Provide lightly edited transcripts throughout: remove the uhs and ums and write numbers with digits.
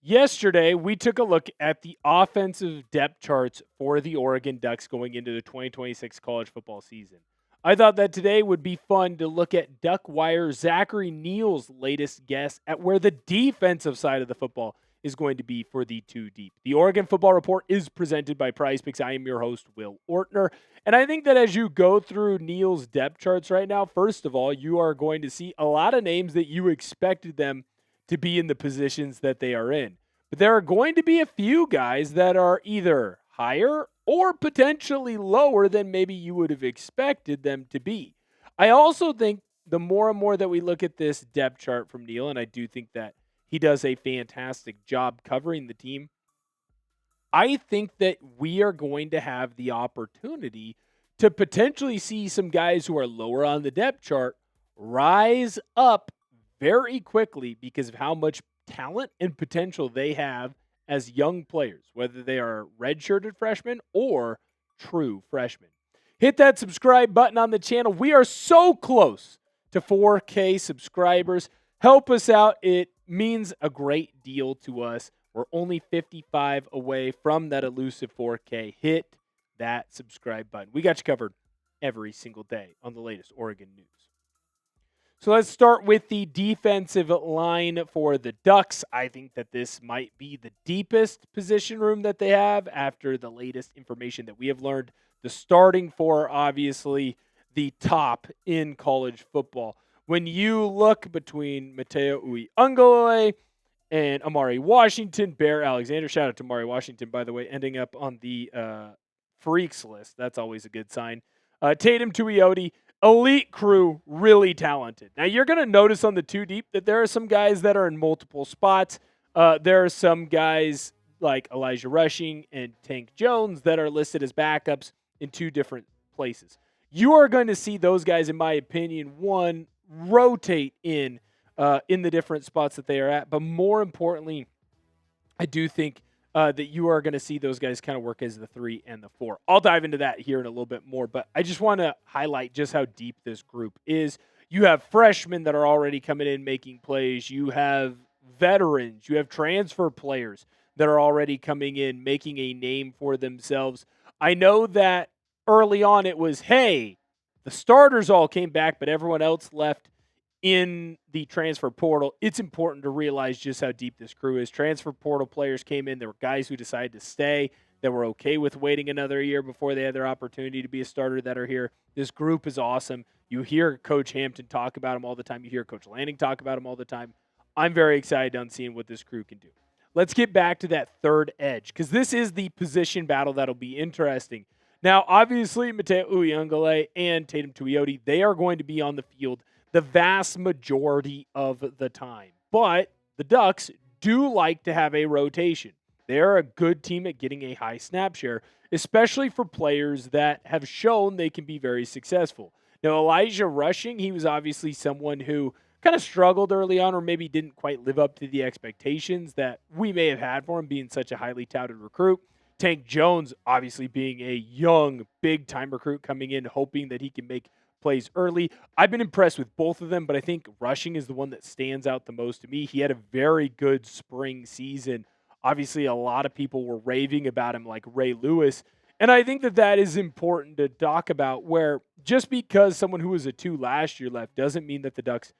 Yesterday, we took a look at the offensive depth charts for the Oregon Ducks going into the 2026 college football season. I thought that today would be fun to look at Duck Wire Zachary Neal's latest guess at where the defensive side of the football is going to be for the two deep. The Oregon Football Report is presented by Prize Picks. I am your host, Will Ortner. And I think that as you go through Neal's depth charts right now, first of all, you are going to see a lot of names that you expected them to be in the positions that they are in. But there are going to be a few guys that are either higher or potentially lower than maybe you would have expected them to be. I also think the more and more that we look at this depth chart from Neal, and I do think that he does a fantastic job covering the team, I think that we are going to have the opportunity to potentially see some guys who are lower on the depth chart rise up very quickly because of how much talent and potential they have as young players, whether they are redshirted freshmen or true freshmen. Hit that subscribe button on the channel. We are so close to 4K subscribers. Help us out. It means a great deal to us. We're only 55 away from that elusive 4K. Hit that subscribe button. We got you covered every single day on the latest Oregon news. So let's start with the defensive line for the Ducks. I think that this might be the deepest position room that they have after the latest information that we have learned. The starting four, obviously, the top in college football. When you look between Matayo Uiagalelei and Amari Washington, Bear Alexander, shout out to Amari Washington, by the way, ending up on the freaks list. That's always a good sign. Tatum Tuioti, elite crew, really talented. Now, you're going to notice on the two deep that there are some guys that are in multiple spots. There are some guys like Elijah Rushing and Tank Jones that are listed as backups in two different places. You are going to see those guys, in my opinion, rotate in the different spots that they are at. But more importantly, I do think that you are going to see those guys kind of work as the 3 and the 4. I'll dive into that here in a little bit more, but I just want to highlight just how deep this group is. You have freshmen that are already coming in making plays. You have veterans. You have transfer players that are already coming in making a name for themselves. I know that early on it was, hey, the starters all came back, but everyone else left in the transfer portal. It's important to realize just how deep this crew is. Transfer portal players came in. There were guys who decided to stay that were okay with waiting another year before they had their opportunity to be a starter that are here. This group is awesome. You hear Coach Hampton talk about them all the time. You hear Coach Lanning talk about them all the time. I'm very excited on seeing what this crew can do. Let's get back to that third edge because this is the position battle that'll be interesting. Now, obviously, Matayo Uiagalelei and Tatum Tuioti, they are going to be on the field the vast majority of the time. But the Ducks do like to have a rotation. They're a good team at getting a high snap share, especially for players that have shown they can be very successful. Now, Elijah Rushing, he was obviously someone who kind of struggled early on or maybe didn't quite live up to the expectations that we may have had for him being such a highly touted recruit. Tank Jones, obviously being a young, big-time recruit coming in, hoping that he can make plays early. I've been impressed with both of them, but I think Rushing is the one that stands out the most to me. He had a very good spring season. Obviously, a lot of people were raving about him like Ray Lewis, and I think that that is important to talk about, where just because someone who was a 2 last year left doesn't mean that the Ducks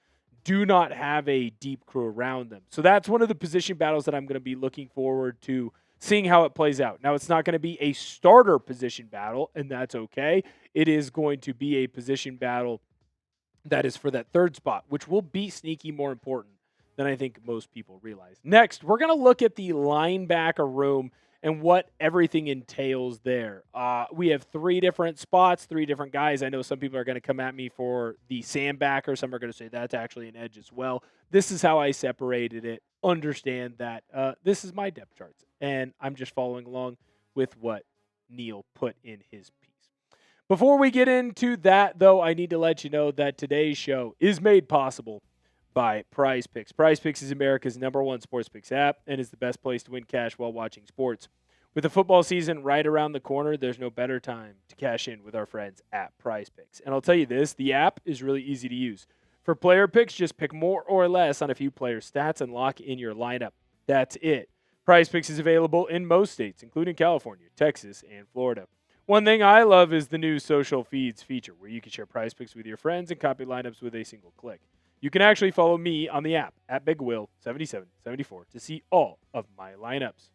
do not have a deep crew around them. So that's one of the position battles that I'm going to be looking forward to seeing how it plays out. Now, it's not going to be a starter position battle, and that's okay. It is going to be a position battle that is for that third spot, which will be sneaky more important than I think most people realize. Next, we're going to look at the linebacker room and what everything entails there. We have 3 different spots, 3 different guys. I know some people are going to come at me for the sandbacker. Some are going to say that's actually an edge as well. This is how I separated it. Understand that this is my depth charts, and I'm just following along with what Neal put in his piece. Before we get into that, though, I need to let you know that today's show is made possible by Prize Picks. Prize Picks is America's #1 sports picks app and is the best place to win cash while watching sports. With the football season right around the corner, there's no better time to cash in with our friends at Prize Picks. And I'll tell you this, the app is really easy to use. For player picks, just pick more or less on a few players' stats and lock in your lineup. That's it. Prize Picks is available in most states, including California, Texas, and Florida. One thing I love is the new social feeds feature where you can share Prize Picks with your friends and copy lineups with a single click. You can actually follow me on the app at BigWill7774 to see all of my lineups.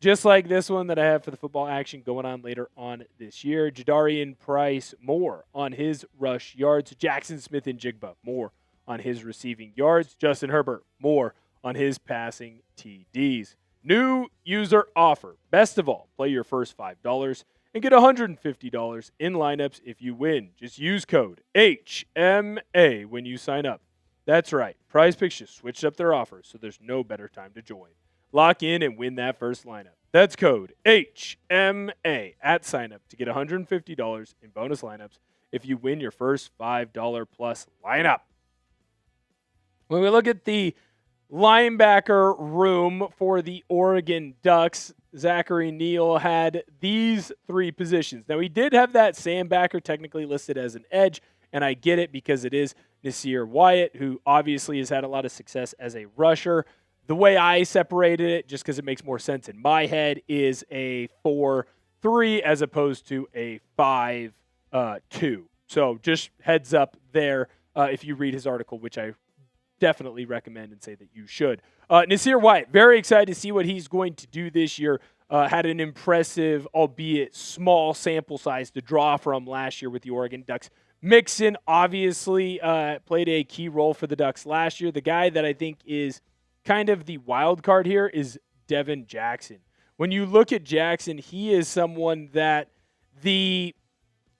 Just like this one that I have for the football action going on later on this year, Jadarian Price more on his rush yards, Jackson Smith and Jigba more on his receiving yards, Justin Herbert more on his passing TDs. New user offer. Best of all, play your first $5 and get $150 in lineups if you win. Just use code HMA when you sign up. That's right. Prize Picks just switched up their offers, so there's no better time to join. Lock in and win that first lineup. That's code HMA at signup to get $150 in bonus lineups if you win your first $5 plus lineup. When we look at the linebacker room for the Oregon Ducks, Zachary Neal had these three positions. Now, he did have that Sam Backer technically listed as an edge, and I get it because it is Nasir Wyatt, who obviously has had a lot of success as a rusher. The way I separated it, just because it makes more sense in my head, is a 4-3 as opposed to a 5-2. So just heads up there if you read his article, which I definitely recommend and say that you should. Nasir Wyatt, very excited to see what he's going to do this year. Had an impressive, albeit small sample size to draw from last year with the Oregon Ducks. Mixon obviously played a key role for the Ducks last year. The guy that I think is kind of the wild card here is Devin Jackson. When you look at Jackson, he is someone that the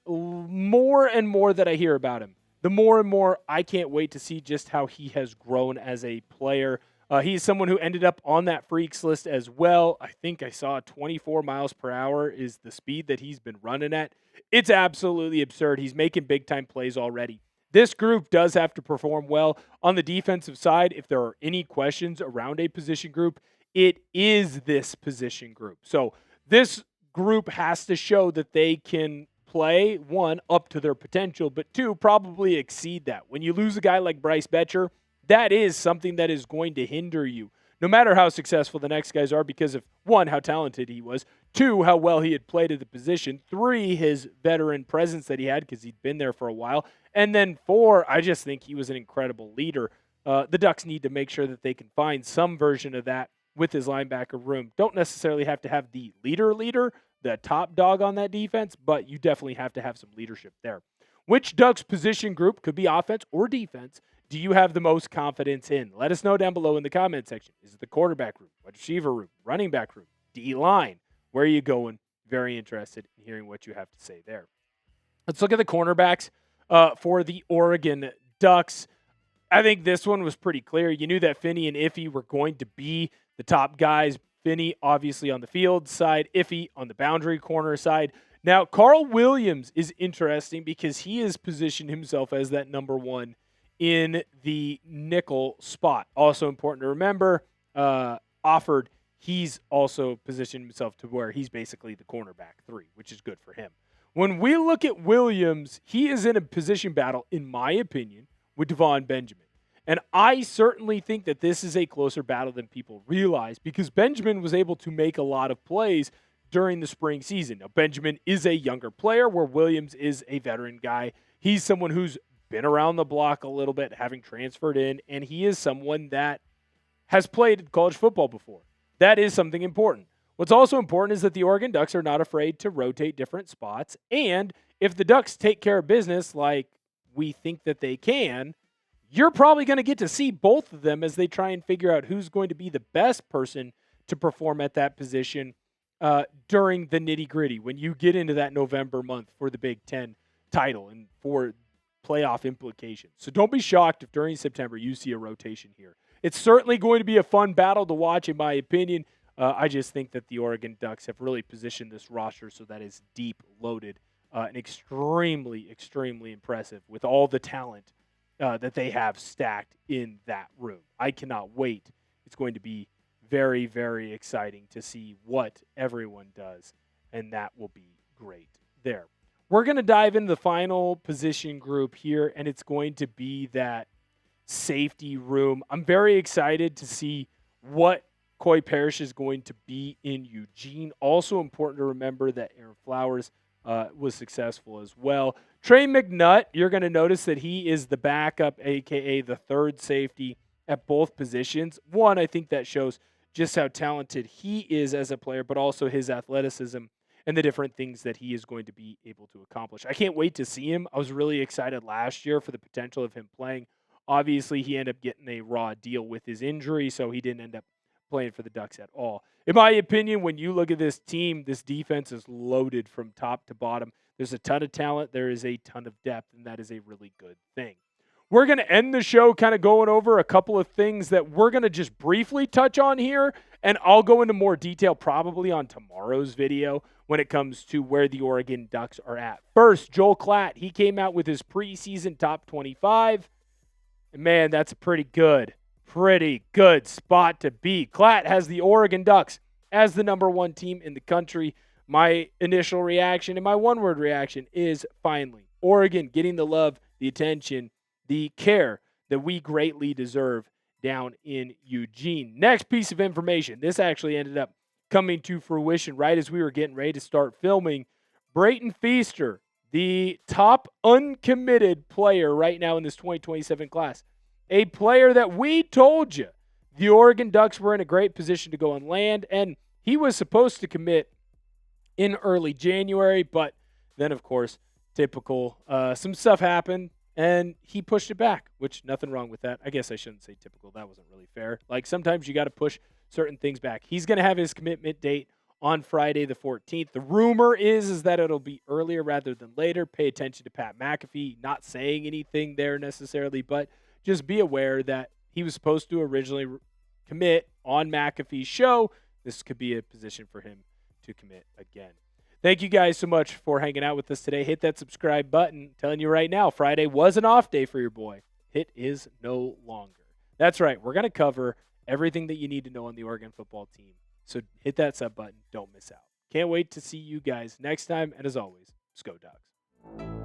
more and more that I hear about him, the more and more I can't wait to see just how he has grown as a player. He's someone who ended up on that freaks list as well. I think I saw 24 miles per hour is the speed that he's been running at. It's absolutely absurd. He's making big-time plays already. This group does have to perform well. On the defensive side, if there are any questions around a position group, it is this position group. So this group has to show that they can play, one, up to their potential, but two, probably exceed that. When you lose a guy like Bryce Betcher, that is something that is going to hinder you, no matter how successful the next guys are, because of, one, how talented he was, two, how well he had played at the position, three, his veteran presence that he had because he'd been there for a while, and then four, I just think he was an incredible leader. The Ducks need to make sure that they can find some version of that with his linebacker room. Don't necessarily have to have the leader, the top dog on that defense, but you definitely have to have some leadership there. Which Ducks position group, could be offense or defense, do you have the most confidence in? Let us know down below in the comment section. Is it the quarterback room, wide receiver room, running back room, D-line? Where are you going? Very interested in hearing what you have to say there. Let's look at the cornerbacks for the Oregon Ducks. I think this one was pretty clear. You knew that Finney and Iffy were going to be the top guys. Finney, obviously, on the field side. Iffy on the boundary corner side. Now, Carl Williams is interesting because he has positioned himself as that number one in the nickel spot. Also important to remember, Offord, he's also positioned himself to where he's basically the cornerback 3, which is good for him. When we look at Williams, he is in a position battle, in my opinion, with Davon Benjamin. And I certainly think that this is a closer battle than people realize because Benjamin was able to make a lot of plays during the spring season. Now, Benjamin is a younger player where Williams is a veteran guy. He's someone who's been around the block a little bit, having transferred in, and he is someone that has played college football before. That is something important. What's also important is that the Oregon Ducks are not afraid to rotate different spots, and if the Ducks take care of business like we think that they can, you're probably going to get to see both of them as they try and figure out who's going to be the best person to perform at that position during the nitty-gritty when you get into that November month for the Big Ten title and for playoff implications. So don't be shocked if during September you see a rotation here. It's certainly going to be a fun battle to watch, in my opinion. I just think that the Oregon Ducks have really positioned this roster so that it's deep, loaded, and extremely, extremely impressive with all the talent that they have stacked in that room. I cannot wait. It's going to be very, very exciting to see what everyone does, and that will be great there. We're going to dive into the final position group here, and it's going to be that safety room. I'm very excited to see what Perich is going to be in Eugene. Also important to remember that Aaron Flowers was successful as well. Trey McNutt, you're going to notice that he is the backup, a.k.a. the third safety at both positions. One, I think that shows just how talented he is as a player, but also his athleticism and the different things that he is going to be able to accomplish. I can't wait to see him. I was really excited last year for the potential of him playing. Obviously, he ended up getting a raw deal with his injury, so he didn't end up playing for the Ducks at all. In my opinion, when you look at this team, this defense is loaded from top to bottom. There's a ton of talent. There is a ton of depth, and that is a really good thing. We're going to end the show kind of going over a couple of things that we're going to just briefly touch on here, and I'll go into more detail probably on tomorrow's video when it comes to where the Oregon Ducks are at. First, Joel Klatt. He came out with his preseason top 25. And man, that's a pretty good spot to be. Klatt has the Oregon Ducks as the number one team in the country. My initial reaction and my one-word reaction is finally. Oregon getting the love, the attention, the care that we greatly deserve down in Eugene. Next piece of information. This actually ended up coming to fruition right as we were getting ready to start filming. Brayton Feaster, the top uncommitted player right now in this 2027 class. A player that we told you the Oregon Ducks were in a great position to go and land, and he was supposed to commit in early January, but then, of course, typical, some stuff happened, and he pushed it back, which nothing wrong with that. I guess I shouldn't say typical. That wasn't really fair. Like, sometimes you got to push certain things back. He's going to have his commitment date on Friday the 14th. The rumor is that it'll be earlier rather than later. Pay attention to Pat McAfee, not saying anything there necessarily, but just be aware that he was supposed to originally commit on McAfee's show. This could be a position for him to commit again. Thank you guys so much for hanging out with us today. Hit that subscribe button. I'm telling you right now, Friday was an off day for your boy. It is no longer. That's right. We're going to cover everything that you need to know on the Oregon football team. So hit that sub button. Don't miss out. Can't wait to see you guys next time. And as always, let's go Ducks.